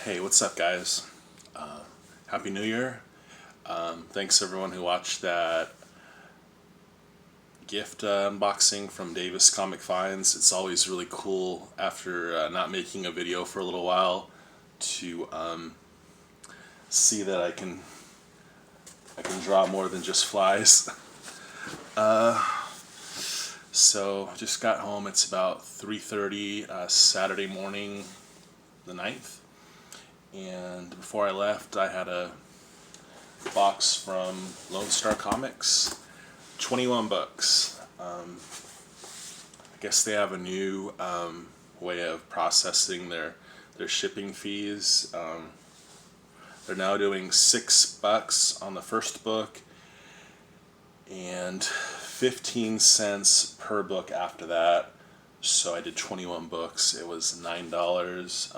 Hey, what's up, guys? Happy New Year. Thanks everyone who watched that gift unboxing from Davis Comic Finds. It's always really cool after not making a video for a little while to see that I can draw more than just flies. So just got home. It's about 3:30 Saturday morning, the 9th. And before I left, I had a box from Lonestar Comics, 21 bucks. I guess they have a new way of processing their shipping fees. They're now doing $6 on the first book and 15 cents per book after that. So I did 21 books. It was $9.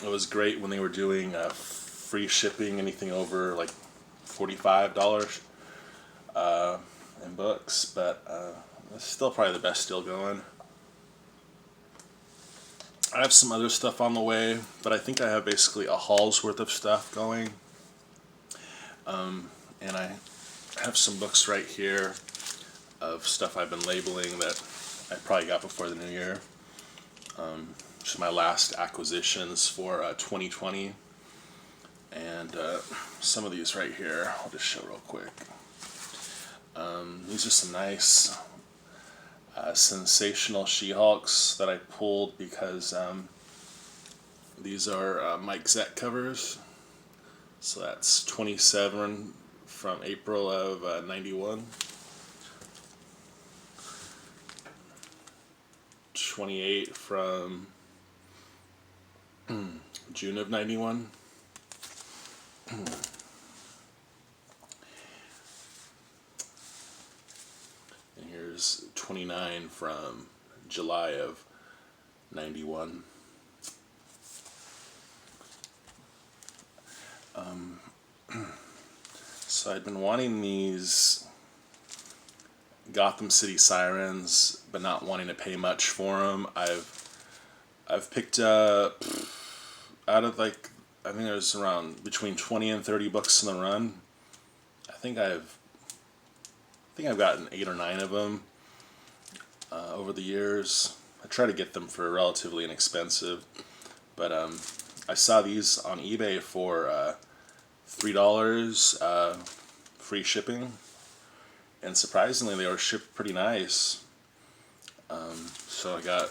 It was great when they were doing free shipping, anything over like $45 in books, but it's still probably the best deal going. I have some other stuff on the way, but I think I have basically a haul's worth of stuff going. And I have some books right here of stuff I've been labeling that I probably got before the new year. Just my last acquisitions for 2020. And some of these right here, I'll just show real quick. These are some nice sensational She-Hulks that I pulled because these are Mike Zeck covers. So that's 27 from April of 91. 28 from June of 91. And here's 29 from July of 91. So I'd been wanting these Gotham City Sirens, but not wanting to pay much for them. I've picked up out of I think there's around between 20 and 30 books in the run. I think I've gotten 8 or 9 of them over the years. I try to get them for relatively inexpensive, but I saw these on eBay for $3, free shipping, and surprisingly they were shipped pretty nice. So I got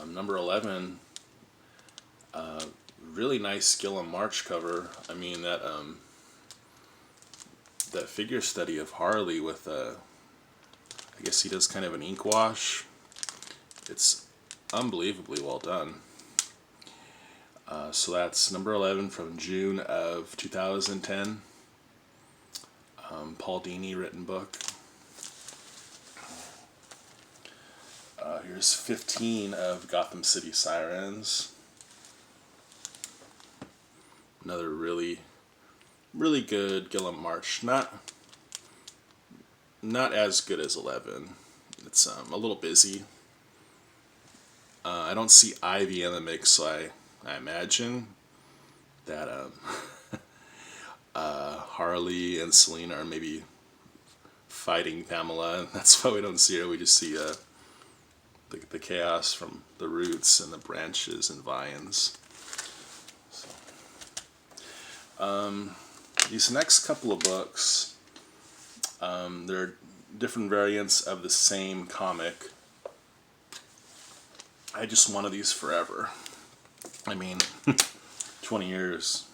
number 11. Really nice Gillum March cover. I mean that figure study of Harley with I guess he does kind of an ink wash. It's unbelievably well done. So that's number 11 from June of 2010. Paul Dini written book. Here's 15 of Gotham City Sirens. Another really good Gillum March. Not as good as 11. It's a little busy. I don't see Ivy in the mix, so I imagine that Harley and Selena are maybe fighting Pamela, and that's why we don't see her. We just see the chaos from the roots and the branches and vines. These next couple of books, they're different variants of the same comic. I just wanted these forever. I mean, 20 years.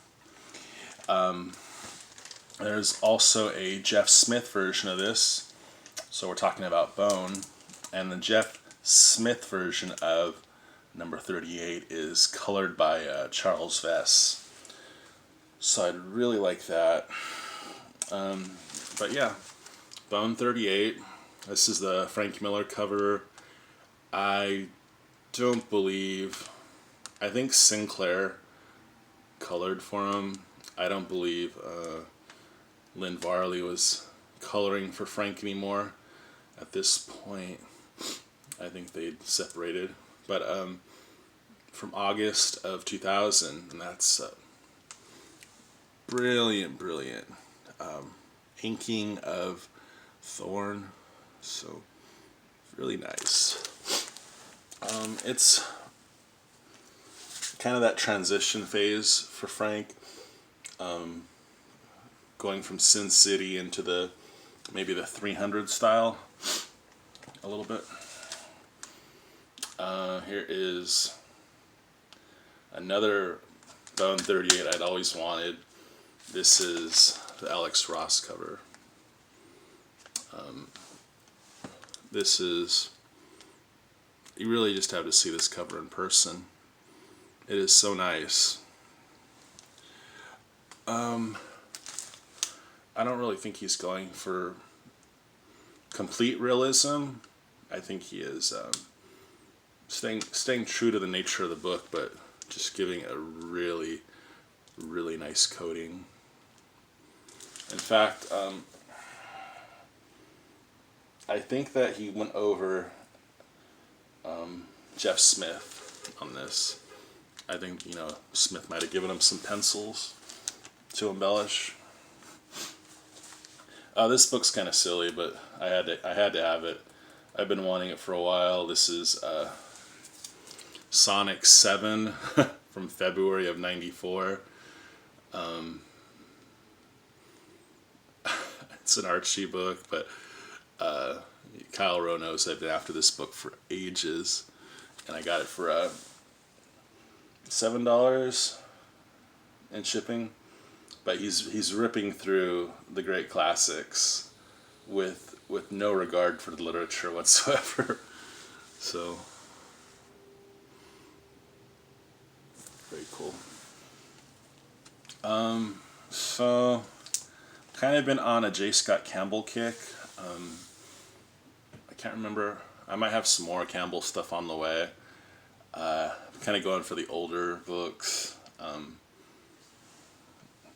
There's also a Jeff Smith version of this. So we're talking about Bone. And the Jeff Smith version of number 38 is colored by Charles Vess. So I'd really like that. But yeah, Bone 38. This is the Frank Miller cover. I think Sinclair colored for him. I don't believe Lynn Varley was coloring for Frank anymore at this point. I think they'd separated. But from August of 2000, and that's brilliant, brilliant inking of Thorn. So really nice. It's kind of that transition phase for Frank, going from Sin City into maybe the 300 style a little bit. Here is another Bone 38 I'd always wanted. This is the Alex Ross cover. This is, you really just have to see this cover in person. It is so nice. I don't really think he's going for complete realism. I think he is staying true to the nature of the book, but just giving a really, really nice coating. In fact, I think that he went over Jeff Smith on this. I think, Smith might have given him some pencils to embellish. This book's kind of silly, but I had to have it. I've been wanting it for a while. This is Sonic 7 from February of '94. It's an Archie book, but Kyle Rowe knows I've been after this book for ages, and I got it for $7 in shipping. But he's ripping through the great classics with no regard for the literature whatsoever. So very cool. So kind of been on a J. Scott Campbell kick. I can't remember. I might have some more Campbell stuff on the way. Kind of going for the older books.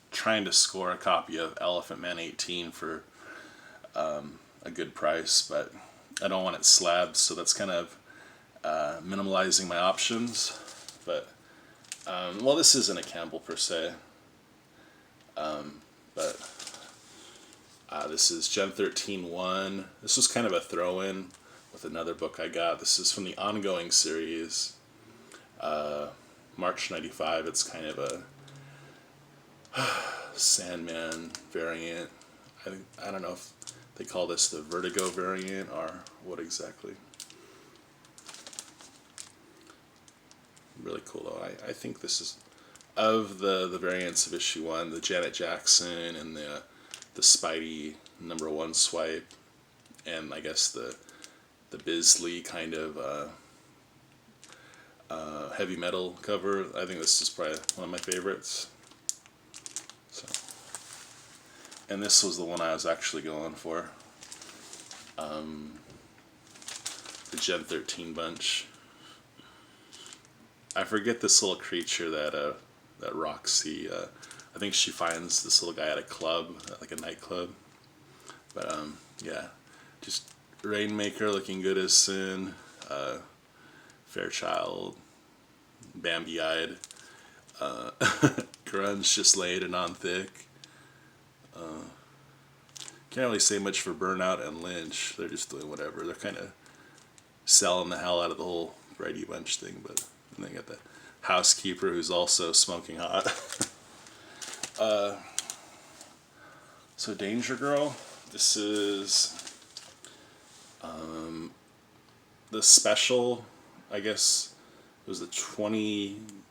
Trying to score a copy of Elephant Man 18 for a good price, but I don't want it slabbed, so that's kind of minimalizing my options. But well, this isn't a Campbell per se, but this is Gen 13-1. This was kind of a throw-in with another book I got. This is from the ongoing series, March '95. It's kind of a Sandman variant. I don't know if they call this the Vertigo variant or what exactly. Really cool though. I think this is, of the variants of issue 1, the Janet Jackson and the Spidey #1 swipe, and I guess the Bisley kind of heavy metal cover. I think this is probably one of my favorites. So, and this was the one I was actually going for. The Gen 13 bunch. I forget this little creature that Roxy, I think she finds this little guy at a club, like a nightclub. But yeah, just Rainmaker looking good as Sin, Fairchild, Bambi-eyed, Grunge just laid and on thick. Can't really say much for Burnout and Lynch. They're just doing whatever. They're kind of selling the hell out of the whole Brady Bunch thing, but and they got the housekeeper who's also smoking hot. So Danger Girl. This is the special, I guess it was the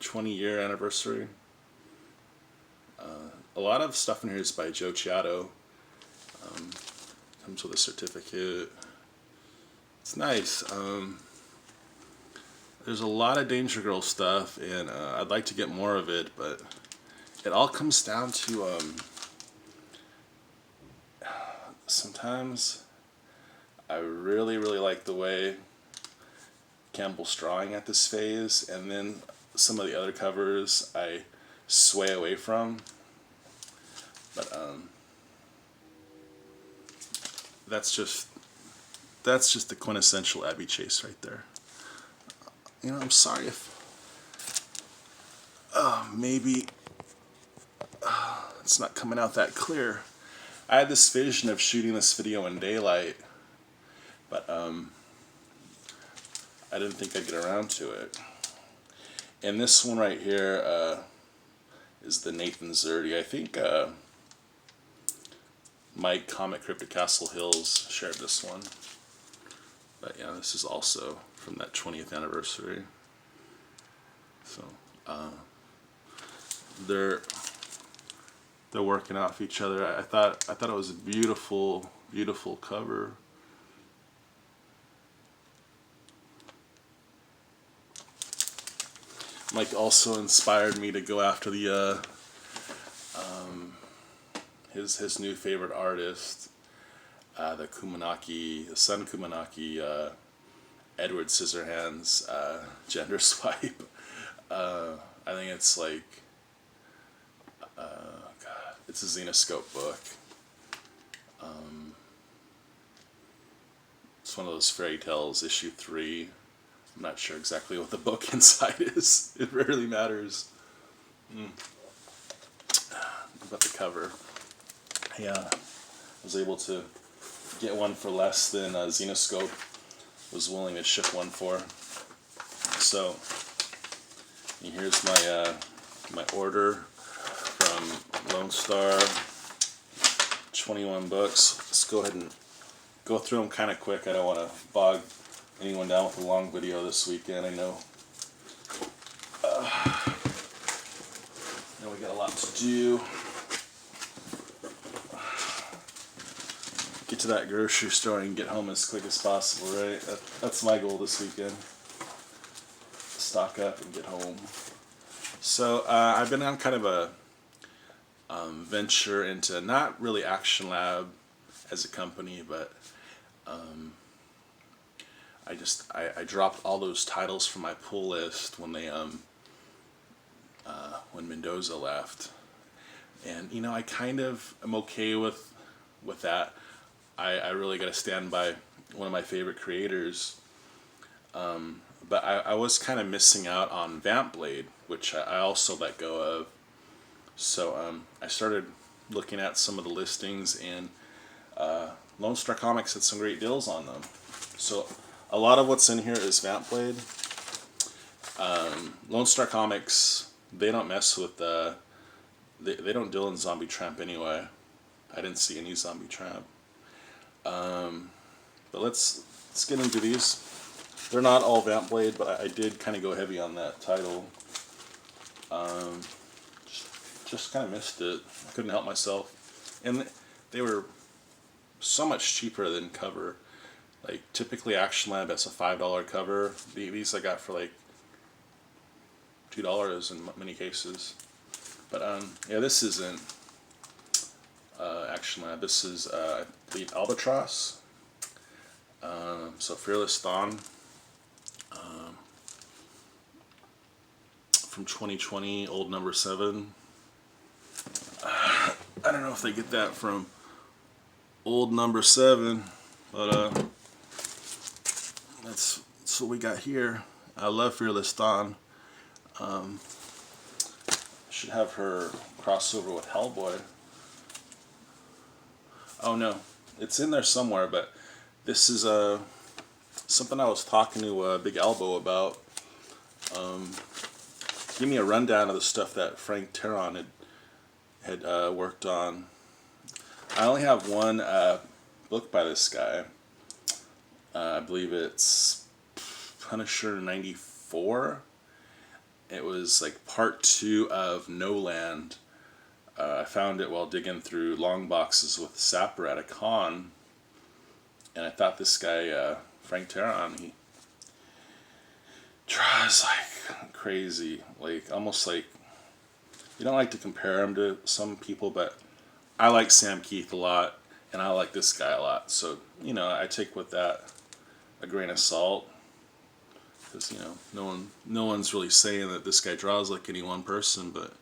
20 year anniversary. A lot of stuff in here is by Joe Chiato. Comes with a certificate. It's nice. There's a lot of Danger Girl stuff, and I'd like to get more of it, but it all comes down to sometimes I really, really like the way Campbell's drawing at this phase, and then some of the other covers I sway away from. But that's just the quintessential Abby Chase right there. I'm sorry if maybe it's not coming out that clear. I had this vision of shooting this video in daylight, but I didn't think I'd get around to it. And this one right here is the Nathan Zerdy. I think Mike Comic Cryptic Castle Hills shared this one. But yeah, this is also from that 20th anniversary. So they're working off each other. I thought it was a beautiful, beautiful cover. Mike also inspired me to go after the his new favorite artist, the Sun Kumanaki, Edward Scissorhands, Gender Swipe. I think it's like, God, it's a Zenoscope book. It's one of those fairy tales, issue 3. I'm not sure exactly what the book inside is. It rarely matters. About the cover. Yeah, I was able to get one for less than Zenoscope was willing to ship one for. So here's my order from Lone Star. 21 books. Let's go ahead and go through them kind of quick. I don't want to bog anyone down with a long video this weekend. I know we got a lot to do. Get to that grocery store and get home as quick as possible, right? That's my goal this weekend. Stock up and get home. So I've been on kind of a venture into not really Action Lab as a company, but I dropped all those titles from my pull list when they when Mendoza left, and I kind of am okay with that. I really got to stand by one of my favorite creators, but I was kind of missing out on Vamp Blade, which I also let go of. So I started looking at some of the listings, and Lone Star Comics had some great deals on them. So a lot of what's in here is Vamp Blade. Lone Star Comics, they don't mess with they don't deal in Zombie Tramp anyway. I didn't see any Zombie Tramp. But let's get into these. They're not all Vamp Blade, but I did kind of go heavy on that title. Just kind of missed it. I couldn't help myself. And they were so much cheaper than cover. Like, typically Action Lab has a $5 cover. These I got for like $2 in many cases. But yeah, this isn't Action Lab. This is I believe Albatross. So Fearless Dawn from 2020, old number 7. I don't know if they get that from old number 7, but that's what we got here. I love Fearless Dawn. Should have her crossover with Hellboy. Oh no, it's in there somewhere, but this is something I was talking to Big Elbow about. Give me a rundown of the stuff that Frank Teron had worked on. I only have one book by this guy. I believe it's Punisher 94. It was like part 2 of No Land. I found it while digging through long boxes with Sapper at a con, and I thought this guy Frank Teron, he draws like crazy, like almost like, you don't like to compare him to some people, but I like Sam Keith a lot, and I like this guy a lot. So I take with that a grain of salt, because no one's really saying that this guy draws like any one person, but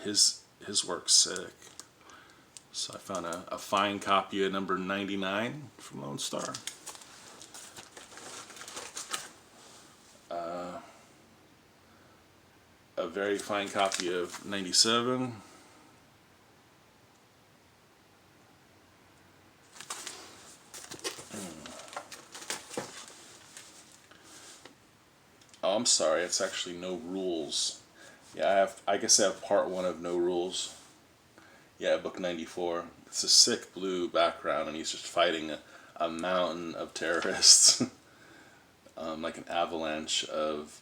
his work's sick. So I found a fine copy of number 99 from Lone Star. a very fine copy of 97. Oh, I'm sorry, it's actually No Rules. Yeah, I guess I have part 1 of No Rules. Yeah, book 94. It's a sick blue background, and he's just fighting a mountain of terrorists. Like an avalanche of,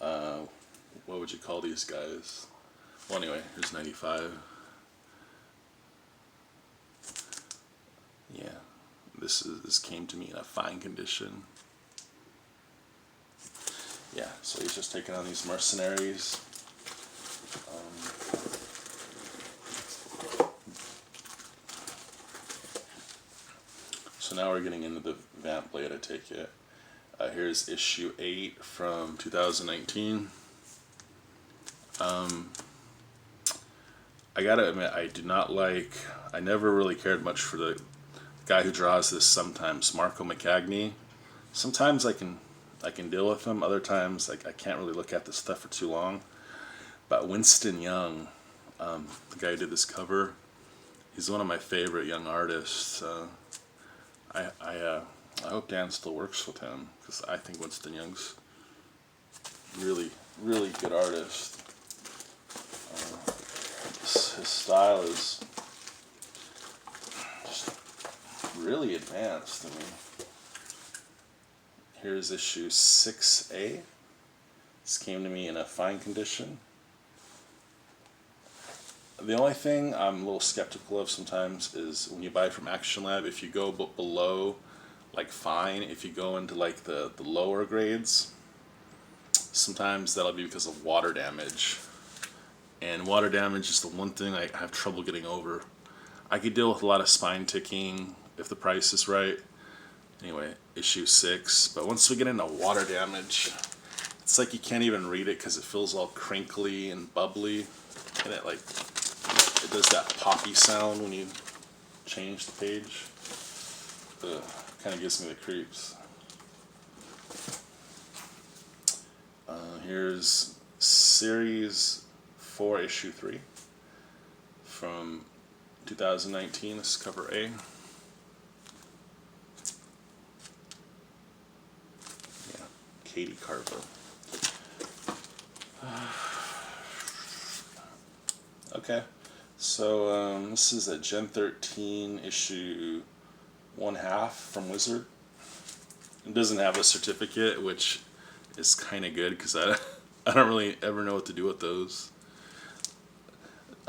what would you call these guys? Well, anyway, here's 95. Yeah, this came to me in a fine condition. Yeah, so he's just taking on these mercenaries. So now we're getting into the Vamp Blade, I take it. Here's issue 8 from 2019. I gotta admit, I never really cared much for the guy who draws this sometimes, Marco McCagney. Sometimes I can deal with him, other times I can't really look at this stuff for too long. But Winston Young, the guy who did this cover, he's one of my favorite young artists. I hope Dan still works with him, because I think Winston Young's really, really good artist. His style is just really advanced. I mean, here's issue 6A. This came to me in a fine condition. The only thing I'm a little skeptical of sometimes is when you buy from Action Lab, if you go below, like fine, if you go into like the lower grades, sometimes that'll be because of water damage. And water damage is the one thing I have trouble getting over. I could deal with a lot of spine ticking if the price is right. Anyway, issue 6. But once we get into water damage, it's like you can't even read it because it feels all crinkly and bubbly. And it does that poppy sound when you change the page. Kind of gives me the creeps. Here's series 4, issue 3 from 2019. This is cover A. Yeah, Katie Carver. Okay, so this is a Gen 13 issue 1/2 from Wizard. It doesn't have a certificate, which is kind of good because I don't really ever know what to do with those.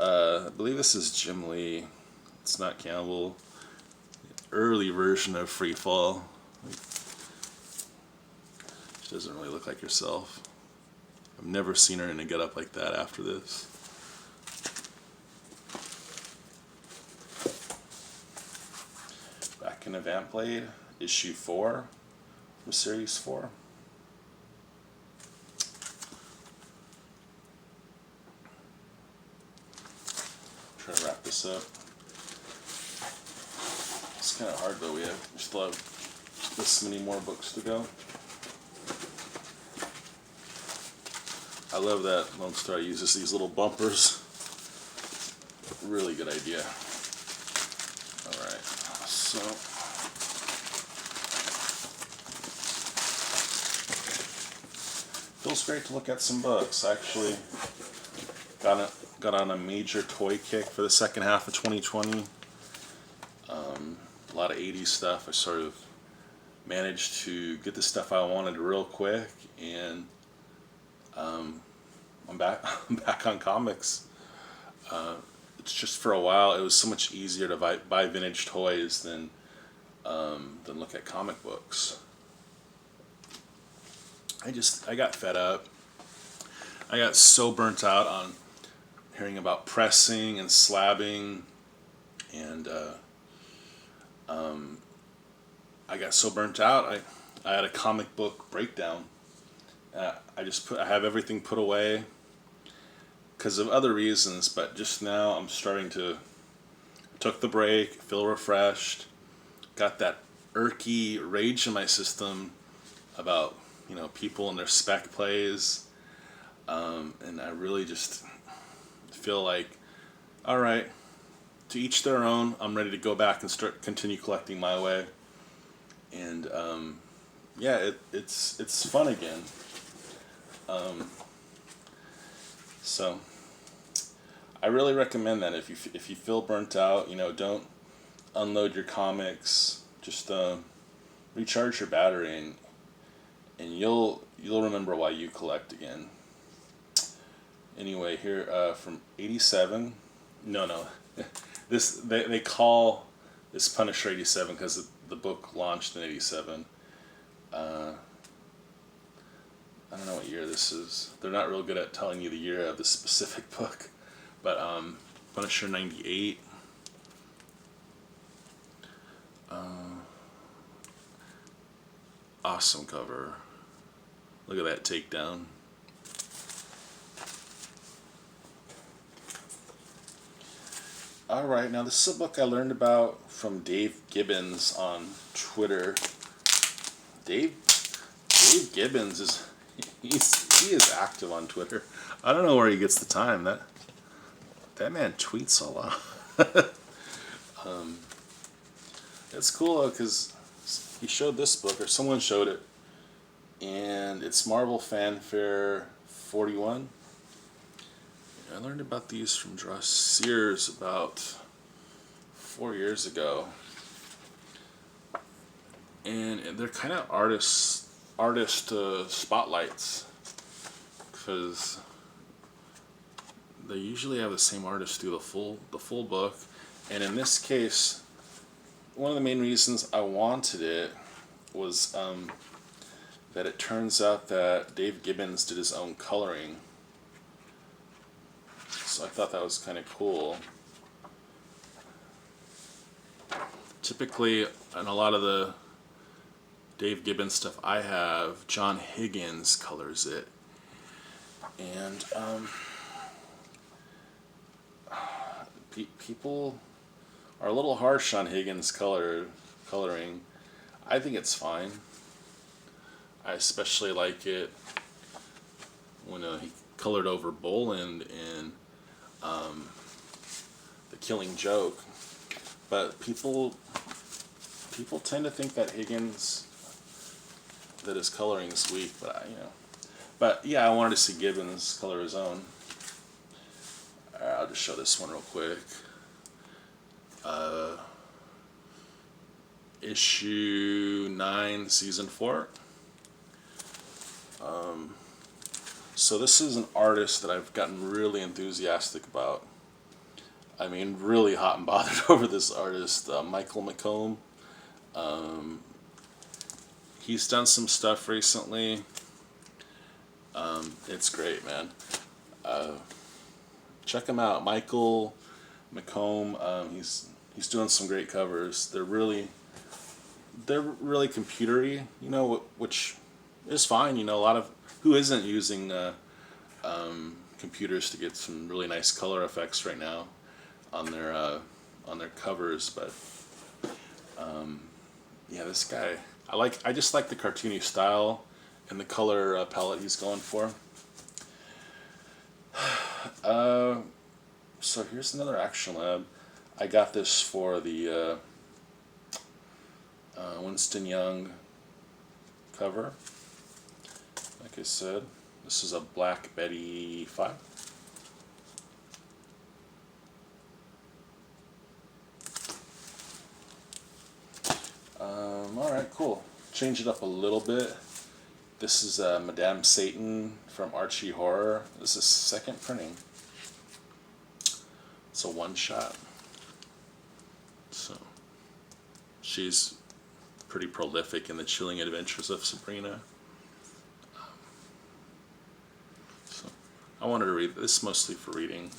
I believe this is Jim Lee. It's not Campbell. Early version of Free Fall. She doesn't really look like herself. I've never seen her in a getup like that after this. Back in the Vamp Blade, issue 4 from series 4. Try to wrap this up. It's kind of hard though. We still have this many more books to go. I love that Lone Star uses these little bumpers. Really good idea. Alright, so feels great to look at some books. I actually got on a major toy kick for the second half of 2020. A lot of 80s stuff. I sort of managed to get the stuff I wanted real quick, and I'm back. I'm back on comics. It's just for a while it was so much easier to buy vintage toys than look at comic books. I got fed up. I got so burnt out on hearing about pressing and slabbing, and I got so burnt out. I had a comic book breakdown. I have everything put away because of other reasons, but just now I'm starting to took the break, feel refreshed, got that irky rage in my system about people and their spec plays, and I really just feel like, all right, to each their own. I'm ready to go back and continue collecting my way, and yeah, it's fun again. So I really recommend that if you feel burnt out, don't unload your comics. Just recharge your battery, and you'll remember why you collect again. Anyway, here from '87. No. This they call this Punisher '87 because the book launched in '87. I don't know what year this is. They're not real good at telling you the year of the specific book, but Punisher '98. Awesome cover. Look at that takedown. Alright, now this is a book I learned about from Dave Gibbons on Twitter. Dave Gibbons he is active on Twitter. I don't know where he gets the time. That man tweets a lot. It's cool though, because he showed this book, or someone showed it, and it's Marvel Fanfare 41. I learned about these from Josh Sears about 4 years ago, and they're kind of artist spotlights, because they usually have the same artist do the full book, and in this case, one of the main reasons I wanted it was that it turns out that Dave Gibbons did his own coloring. So I thought that was kind of cool. Typically, in a lot of the Dave Gibbons stuff I have, John Higgins colors it. And people are a little harsh on Higgins' coloring. I think it's fine. I especially like it when he colored over Boland in The Killing Joke. But people tend to think that that his coloring is weak, but yeah, I wanted to see Gibbons color his own. I'll just show this one real quick. Issue 9, Season 4. So this is an artist that I've gotten really enthusiastic about. I mean, really hot and bothered over this artist, Michael McComb. He's done some stuff recently. It's great, man. Check him out, Michael McComb. He's doing some great covers. They're really computery, which is fine. A lot of who isn't using computers to get some really nice color effects right now on their covers. But yeah, this guy, I just like the cartoony style and the color palette he's going for. So here's another Action Lab. I got this for the Winston Young cover. Like I said, this is a Black Betty 5. Alright, cool. Change it up a little bit. This is Madame Satan from Archie Horror. This is second printing. It's a one-shot. So, she's pretty prolific in the Chilling Adventures of Sabrina. So, I wanted to read this mostly for reading.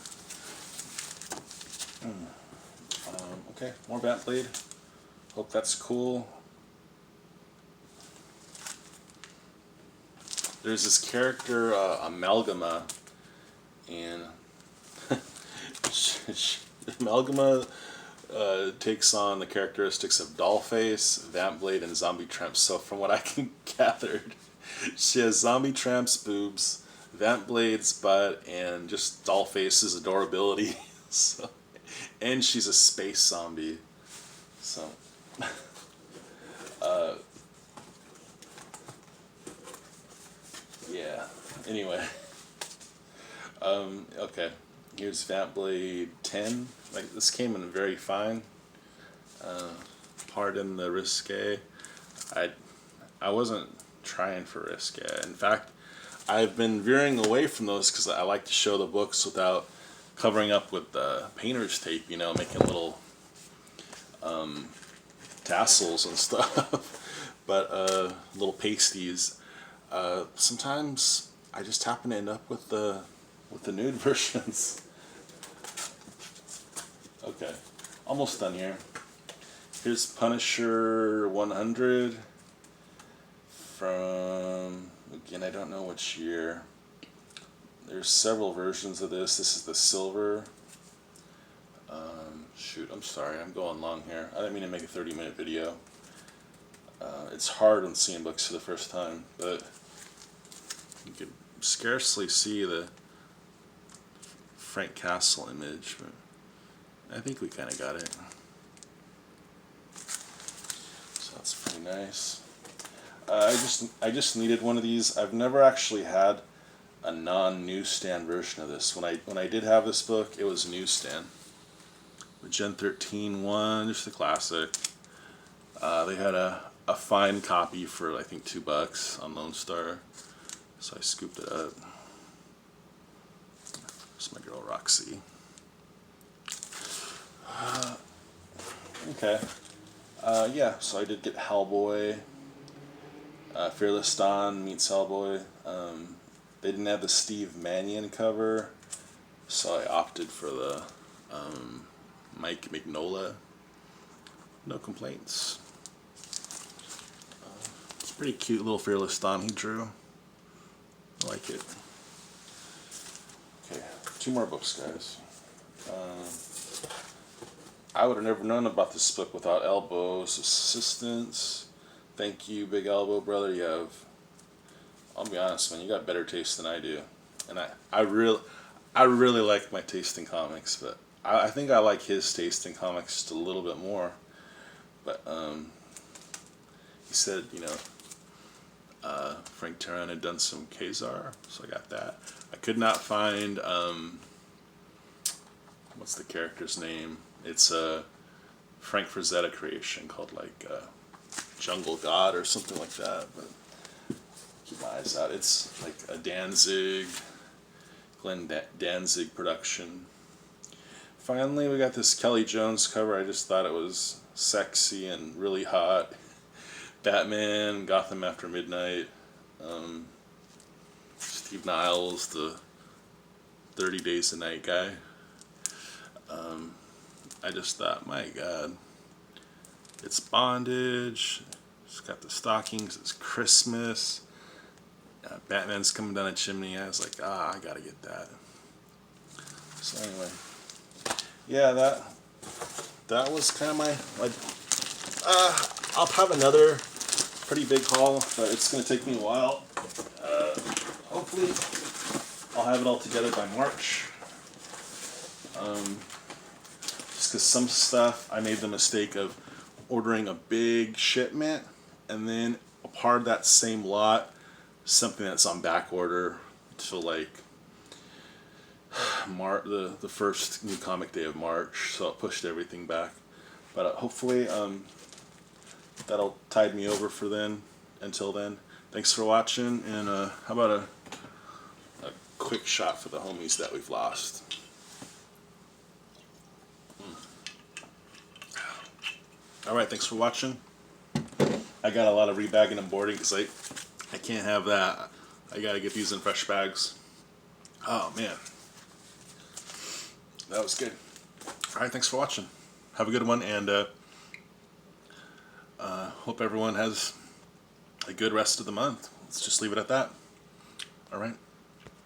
Okay, more Batblade. Hope that's cool. There's this character, Amalgama, and Amalgama takes on the characteristics of Dollface, Vampblade, and Zombie Tramp. So from what I can gather, She has zombie tramp's boobs, Vamp Blade's butt, and just Dollface's adorability. So, and she's a space zombie. So, uh, yeah. Anyway, okay. Here's Vamp Blade 10. Like, this came in very fine. Pardon the risque. I I wasn't trying for risque. In fact, I've been veering away from those because I like to show the books without covering up with painter's tape, you know, making little tassels and stuff, but little pasties. Sometimes I just happen to end up with the nude versions. Okay, almost done here. Here's Punisher 100 from, again, I don't know which year. There's several versions of this. This is the silver. Shoot, I'm sorry, I'm going long here. I didn't mean to make a 30-minute video. It's hard when seeing books for the first time, but you could scarcely see the Frank Castle image, but I think we kind of got it. So that's pretty nice. I just needed one of these. I've never actually had a non-newsstand version of this. When I did have this book, it was newsstand. The Gen 13 one, just the classic. They had a fine copy for I think $2 on Lone Star, so I scooped it up. It's my girl Roxy. Okay. Yeah, so I did get Hellboy. Fearless Dawn meets Hellboy. They didn't have the Steve Mannion cover, so I opted for the Mike Mignola. No complaints. It's a pretty cute little Fearless Dawn he drew. I like it. Okay, 2 more books, guys. I would have never known about this book without Elbow's assistance. Thank you, Big Elbow brother. You have, I'll be honest, man, you got better taste than I do, and I really like my taste in comics, but I think I like his taste in comics just a little bit more. But he said, you know, Frank Terran had done some Khazar, so I got that. I could not find what's the character's name? It's a Frank Frazetta creation called like Jungle God or something like that. But keep my eyes out. It's like a Glenn Danzig production. Finally, we got this Kelly Jones cover. I just thought it was sexy and really hot. Batman, Gotham After Midnight, Steve Niles, the 30 Days a Night guy. I just thought, my God, it's bondage. It's got the stockings. It's Christmas. Batman's coming down a chimney. I was like, I gotta get that. So anyway, yeah, that was kind of my I'll have another pretty big haul, but it's gonna take me a while. Hopefully, I'll have it all together by March. Just because some stuff I made the mistake of ordering a big shipment and then a part of that same lot, something that's on back order till like the first new comic day of March, so it pushed everything back. But hopefully that'll tide me over for then. Until then, thanks for watching, and how about a quick shot for the homies that we've lost. Alright, thanks for watching. I got a lot of rebagging and boarding because I can't have that. I gotta get these in fresh bags. Oh man, that was good. Alright, thanks for watching. Have a good one, and hope everyone has a good rest of the month. Let's just leave it at that. Alright.